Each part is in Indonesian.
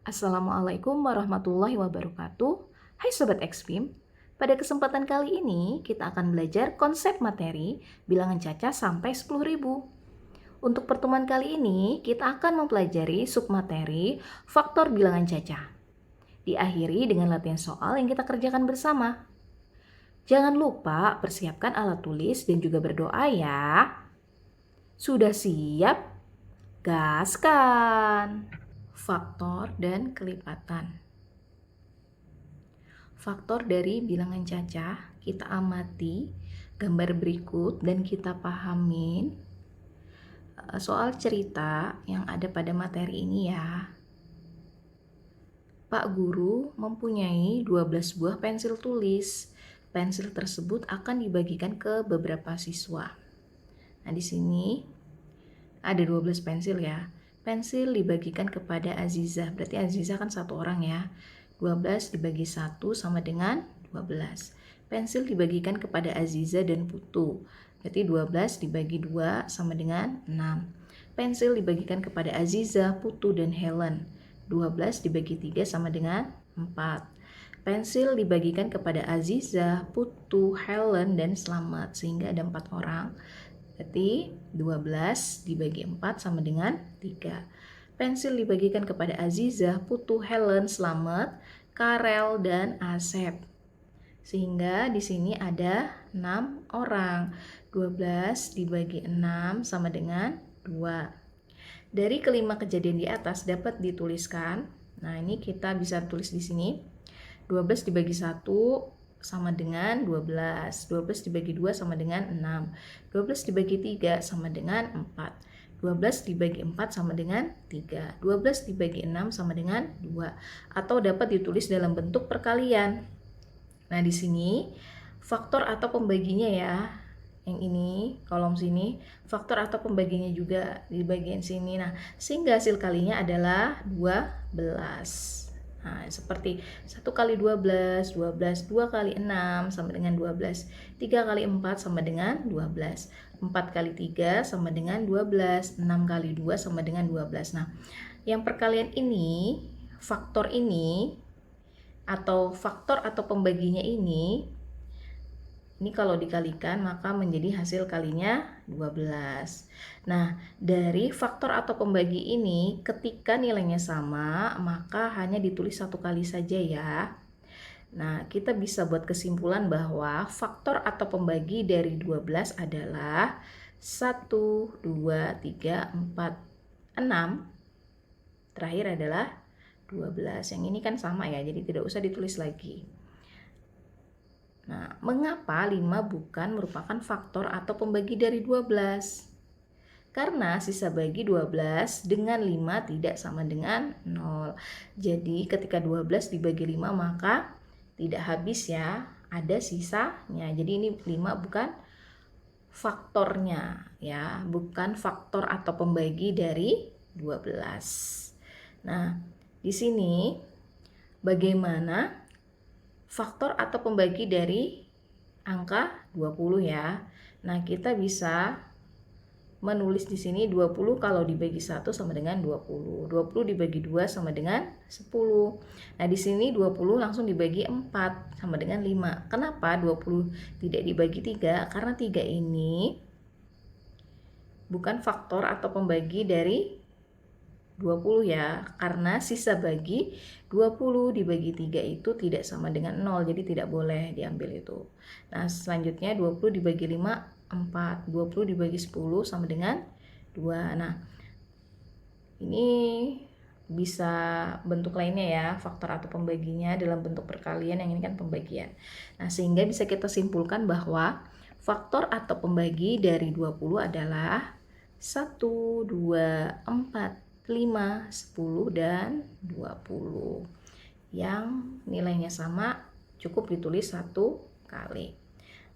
Assalamualaikum warahmatullahi wabarakatuh. Hai Sobat Ekspim, pada kesempatan kali ini kita akan belajar konsep materi bilangan cacah sampai 10.000. Untuk pertemuan kali ini kita akan mempelajari submateri faktor bilangan cacah. Diakhiri dengan latihan soal yang kita kerjakan bersama. Jangan lupa persiapkan alat tulis dan juga berdoa ya. Sudah siap? Gaskan! Faktor dan kelipatan. Faktor dari bilangan cacah kita amati gambar berikut dan kita pahamin soal cerita yang ada pada materi ini ya. Pak Guru mempunyai 12 buah pensil tulis. Pensil tersebut akan dibagikan ke beberapa siswa. Nah, di sini ada 12 pensil ya. Pensil dibagikan kepada Azizah, berarti Azizah kan satu orang ya. 12 dibagi 1 sama dengan 12. Pensil dibagikan kepada Azizah dan Putu, berarti 12 dibagi 2 sama dengan 6. Pensil dibagikan kepada Azizah, Putu, dan Helen. 12 dibagi 3 sama dengan 4. Pensil dibagikan kepada Azizah, Putu, Helen, dan Slamet, sehingga ada 4 orang. Berarti 12 dibagi 4 sama dengan 3. Pensil dibagikan kepada Azizah, Putu, Helen, Slamet, Karel, dan Asep. Sehingga di sini ada 6 orang. 12 dibagi 6 sama dengan 2. Dari kelima kejadian di atas dapat dituliskan. Nah, ini kita bisa tulis di sini. 12 dibagi 1 sama dengan 12. 12 dibagi 2 sama dengan 6. 12 dibagi 3 sama dengan 4. 12 dibagi 4 sama dengan 3. 12 dibagi 6 sama dengan 2. Atau dapat ditulis dalam bentuk perkalian. Nah, di sini faktor atau pembaginya ya. Yang ini, kolom sini, faktor atau pembaginya juga di bagian sini. Nah, sehingga hasil kalinya adalah 12. Nah, seperti 1 kali 12, 12, 2 kali 6 sama dengan 12, 3 kali 4 sama dengan 12, 4 kali 3 sama dengan 12, 6 kali 2 sama dengan 12. Nah, yang perkalian ini, faktor ini, atau faktor atau pembaginya ini kalau dikalikan maka menjadi hasil kalinya 12. Nah, dari faktor atau pembagi ini ketika nilainya sama maka hanya ditulis satu kali saja ya. Nah, kita bisa buat kesimpulan bahwa faktor atau pembagi dari 12 adalah 1, 2, 3, 4, 6. Terakhir adalah 12. Yang ini kan sama ya, jadi tidak usah ditulis lagi. Nah, mengapa 5 bukan merupakan faktor atau pembagi dari 12? Karena sisa bagi 12 dengan 5 tidak sama dengan 0. Jadi ketika 12 dibagi 5 maka tidak habis ya, ada sisanya. Jadi ini 5 bukan faktornya ya, bukan faktor atau pembagi dari 12. Nah, di sini bagaimana faktor atau pembagi dari angka 20 ya. Nah, kita bisa menulis di sini 20 kalau dibagi 1 sama dengan 20. 20 dibagi 2 sama dengan 10. Nah, di sini 20 langsung dibagi 4 sama dengan 5. Kenapa 20 tidak dibagi 3? Karena 3 ini bukan faktor atau pembagi dari 20 ya, karena sisa bagi 20 dibagi 3 itu tidak sama dengan 0, jadi tidak boleh diambil itu. Nah, selanjutnya 20 dibagi 5, 4. 20 dibagi 10 sama dengan 2. Nah, ini bisa bentuk lainnya ya, faktor atau pembaginya dalam bentuk perkalian, yang ini kan pembagian. Nah, sehingga bisa kita simpulkan bahwa faktor atau pembagi dari 20 adalah 1, 2, 4, 5, 10, dan 20. Yang nilainya sama cukup ditulis satu kali.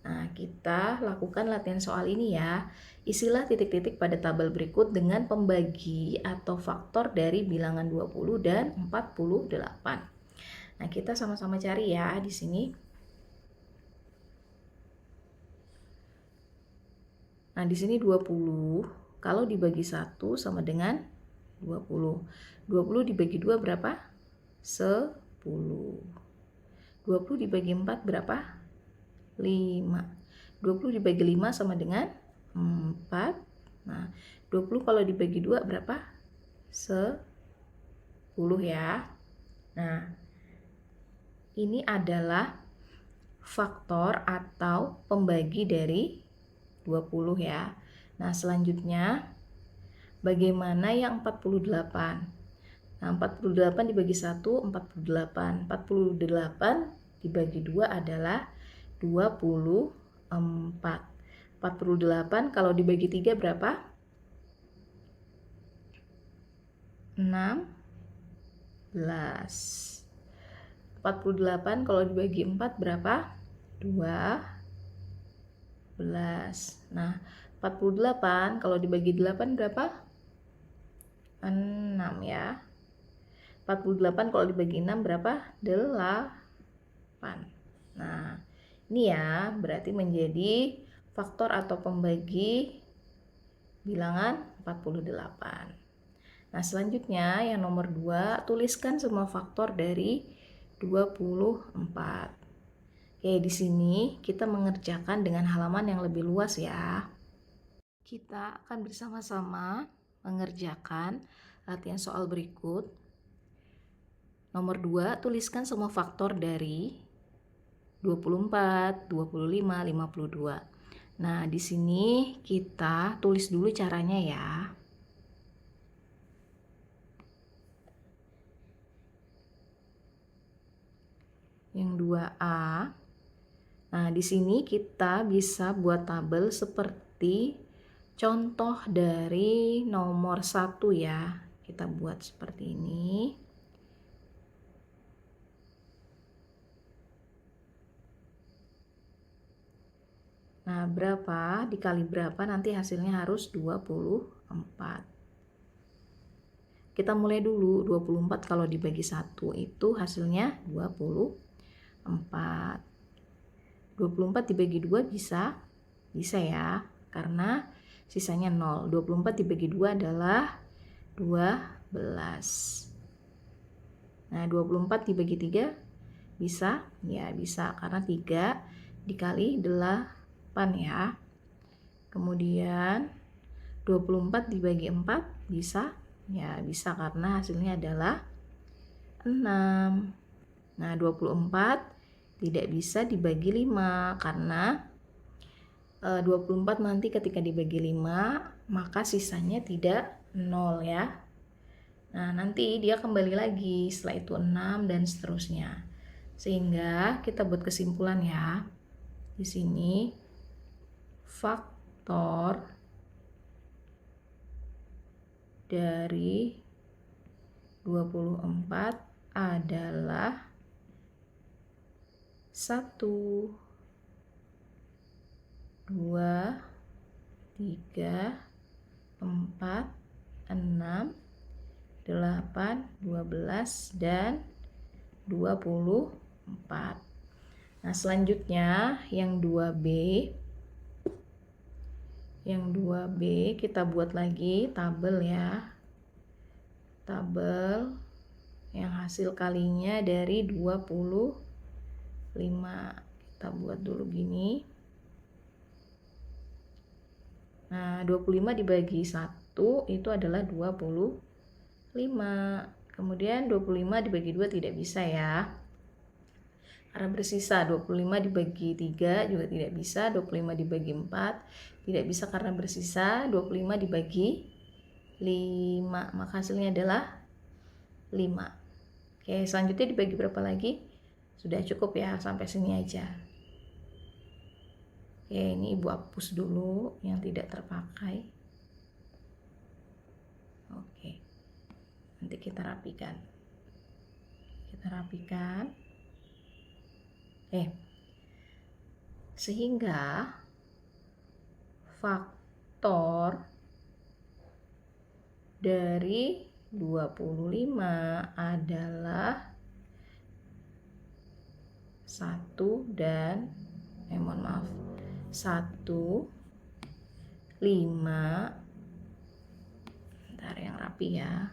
Nah, kita lakukan latihan soal ini ya. Isilah titik-titik pada tabel berikut dengan pembagi atau faktor dari bilangan 20 dan 48. Nah, kita sama-sama cari ya di sini. Nah, di sini 20 kalau dibagi 1 sama dengan 20. 20 dibagi 2 berapa? 10. 20 dibagi 4 berapa? 5. 20 dibagi 5 sama dengan 4. Nah, 20 kalau dibagi 2 berapa? 10 ya. Nah, ini adalah faktor atau pembagi dari 20 ya. Nah, selanjutnya bagaimana yang 48? Nah, 48 dibagi 1, 48. 48 dibagi 2 adalah 24. 48 kalau dibagi 3 berapa? 16. 48 kalau dibagi 4 berapa? 12. Nah, 48 kalau dibagi 8 berapa? 6 ya. 48 kalau dibagi 6 berapa? 8. Nah, ini ya berarti menjadi faktor atau pembagi bilangan 48. Nah, selanjutnya yang nomor 2, tuliskan semua faktor dari 24. Oke, di sini kita mengerjakan dengan halaman yang lebih luas ya. Kita akan bersama-sama mengerjakan latihan soal berikut. Nomor 2, tuliskan semua faktor dari 24, 25, 52. Nah, di sini kita tulis dulu caranya ya. Yang 2A. Nah, di sini kita bisa buat tabel seperti contoh dari nomor 1 ya. Kita buat seperti ini. Nah, berapa dikali berapa nanti hasilnya harus 24. Kita mulai dulu, 24 kalau dibagi 1 itu hasilnya 24. 24 dibagi 2 bisa? Bisa ya, karena sisanya 0. 24 dibagi 2 adalah 12. Nah, 24 dibagi 3 bisa? Ya, bisa, karena 3 dikali 8 ya. Kemudian 24 dibagi 4 bisa? Ya, bisa karena hasilnya adalah 6. Nah, 24 tidak bisa dibagi 5 karena 24 nanti ketika dibagi 5 maka sisanya tidak 0 ya. Nah, nanti dia kembali lagi setelah itu 6 dan seterusnya. Sehingga kita buat kesimpulan ya. Di sini faktor dari 24 adalah 1, 2, 3, 4, 6, 8, 12, dan 24. Nah, selanjutnya yang 2B. Yang 2B kita buat lagi tabel ya. Tabel yang hasil kalinya dari 25. Kita buat dulu gini. Nah, 25 dibagi 1 itu adalah 25. Kemudian 25 dibagi 2 tidak bisa ya. Karena bersisa. 25 dibagi 3 juga tidak bisa. 25 dibagi 4 tidak bisa karena bersisa. 25 dibagi 5. Maka hasilnya adalah 5. Oke, selanjutnya dibagi berapa lagi? Sudah cukup ya, sampai sini aja. Oke, ini Ibu hapus dulu yang tidak terpakai. Oke, nanti kita rapikan. Sehingga faktor dari 25 adalah 1 dan 1, 5. Bentar yang rapi ya.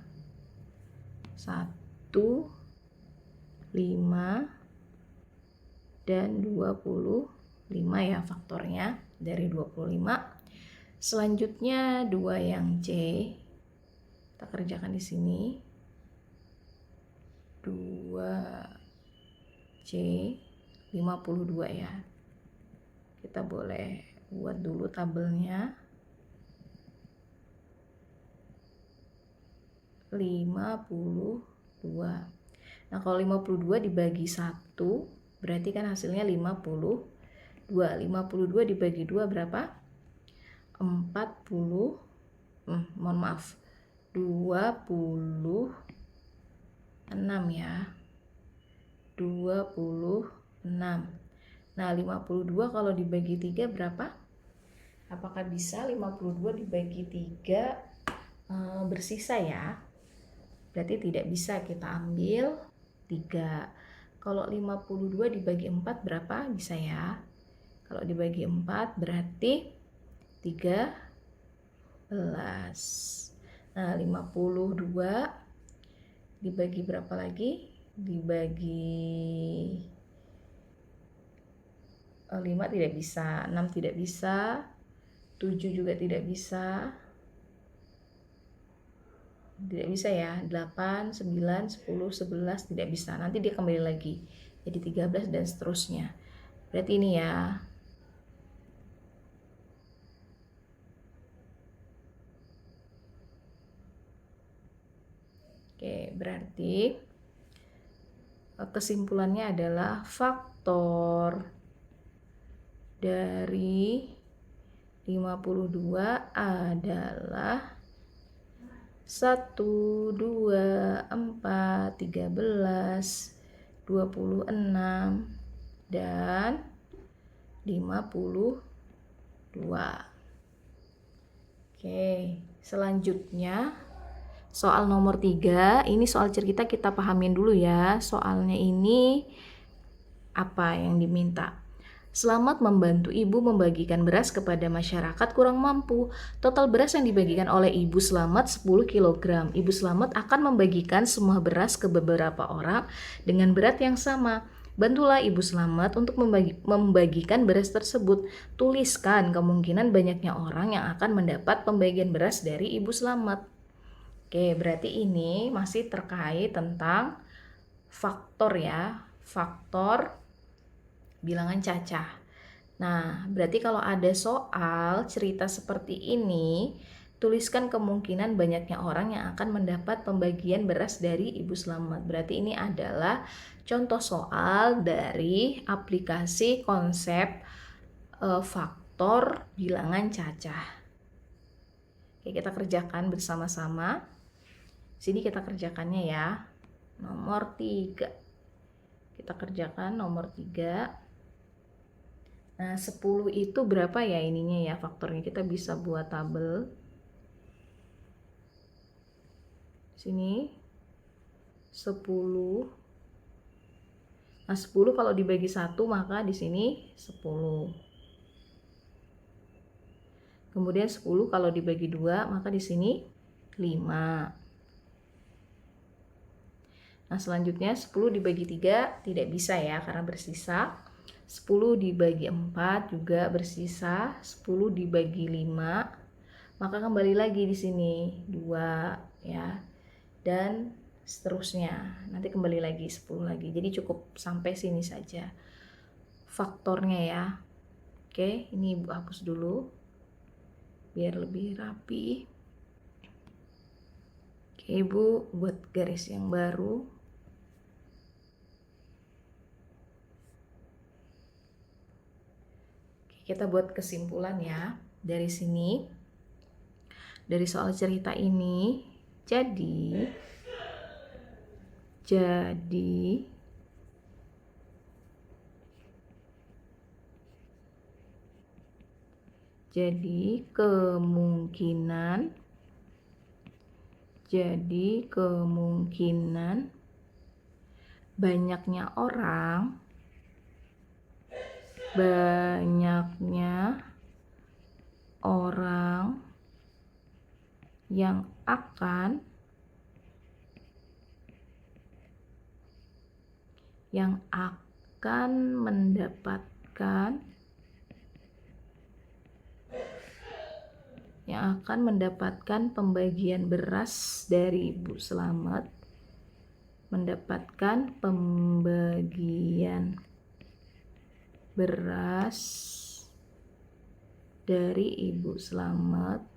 1, dan 25 ya faktornya dari 25. Selanjutnya 2 yang C. Kita kerjakan di sini. 2C 52 ya. Kita boleh buat dulu tabelnya. 52. Nah, kalau 52 dibagi 1 berarti kan hasilnya 52. 52 dibagi 2 berapa? 40. Mohon maaf. 26 ya. 26. Nah, 52 kalau dibagi 3 berapa? Apakah bisa 52 dibagi 3 bersisa ya? Berarti tidak bisa, kita ambil 3. Kalau 52 dibagi 4 berapa? Bisa ya. Kalau dibagi 4 berarti 13. Nah, 52 dibagi berapa lagi? Dibagi 5 tidak bisa, 6 tidak bisa, 7 juga tidak bisa. Tidak bisa ya, 8, 9, 10, 11 tidak bisa. Nanti dia kembali lagi jadi 13 dan seterusnya. Berarti ini ya. Oke, berarti kesimpulannya adalah faktor dari 52 adalah 1, 2, 4, 13, 26, dan 52. Oke, selanjutnya soal nomor 3, ini soal cerita kita pahamin dulu ya. Soalnya ini apa yang diminta? Selamat membantu ibu membagikan beras kepada masyarakat kurang mampu. Total beras yang dibagikan oleh Ibu Slamet 10 kg. Ibu Slamet akan membagikan semua beras ke beberapa orang dengan berat yang sama. Bantulah Ibu Slamet untuk membagikan beras tersebut. Tuliskan kemungkinan banyaknya orang yang akan mendapat pembagian beras dari Ibu Slamet. Oke, berarti ini masih terkait tentang faktor ya, faktor bilangan cacah. Nah, berarti kalau ada soal cerita seperti ini, tuliskan kemungkinan banyaknya orang yang akan mendapat pembagian beras dari Ibu Slamet. Berarti ini adalah contoh soal dari aplikasi konsep faktor bilangan cacah. Oke, kita kerjakan bersama-sama. Sini kita kerjakannya ya. Nomor 3. Kita kerjakan nomor 3. Nah, 10 itu berapa ya ininya ya faktornya? Kita bisa buat tabel. Sini 10. Nah, 10 kalau dibagi 1 maka di sini 10. Kemudian 10 kalau dibagi 2 maka di sini 5. Nah, selanjutnya 10 dibagi 3 tidak bisa ya karena bersisa. 10 dibagi 4 juga bersisa, 10 dibagi 5, maka kembali lagi di sini 2 ya. Dan seterusnya. Nanti kembali lagi 10 lagi. Jadi cukup sampai sini saja faktornya ya. Oke, ini Ibu hapus dulu biar lebih rapi. Oke, Ibu buat garis yang baru. Kita buat kesimpulan ya dari sini, dari soal cerita ini. Jadi kemungkinan banyaknya orang yang akan yang akan mendapatkan pembagian beras dari Ibu Slamet, mendapatkan pembagian beras dari Ibu Slamet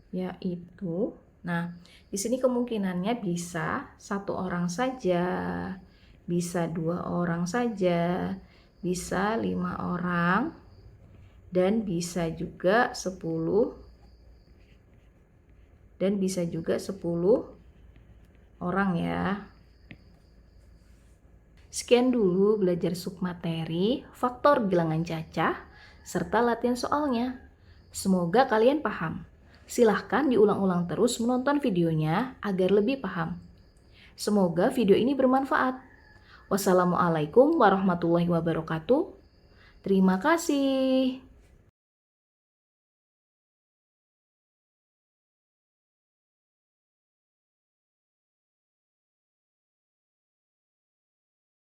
yaitu, nah di sini kemungkinannya bisa 1 orang saja, bisa 2 orang saja, bisa 5 orang, dan bisa juga 10 orang ya. Sekian dulu belajar submateri, faktor bilangan cacah, serta latihan soalnya. Semoga kalian paham. Silahkan diulang-ulang terus menonton videonya agar lebih paham. Semoga video ini bermanfaat. Wassalamualaikum warahmatullahi wabarakatuh. Terima kasih.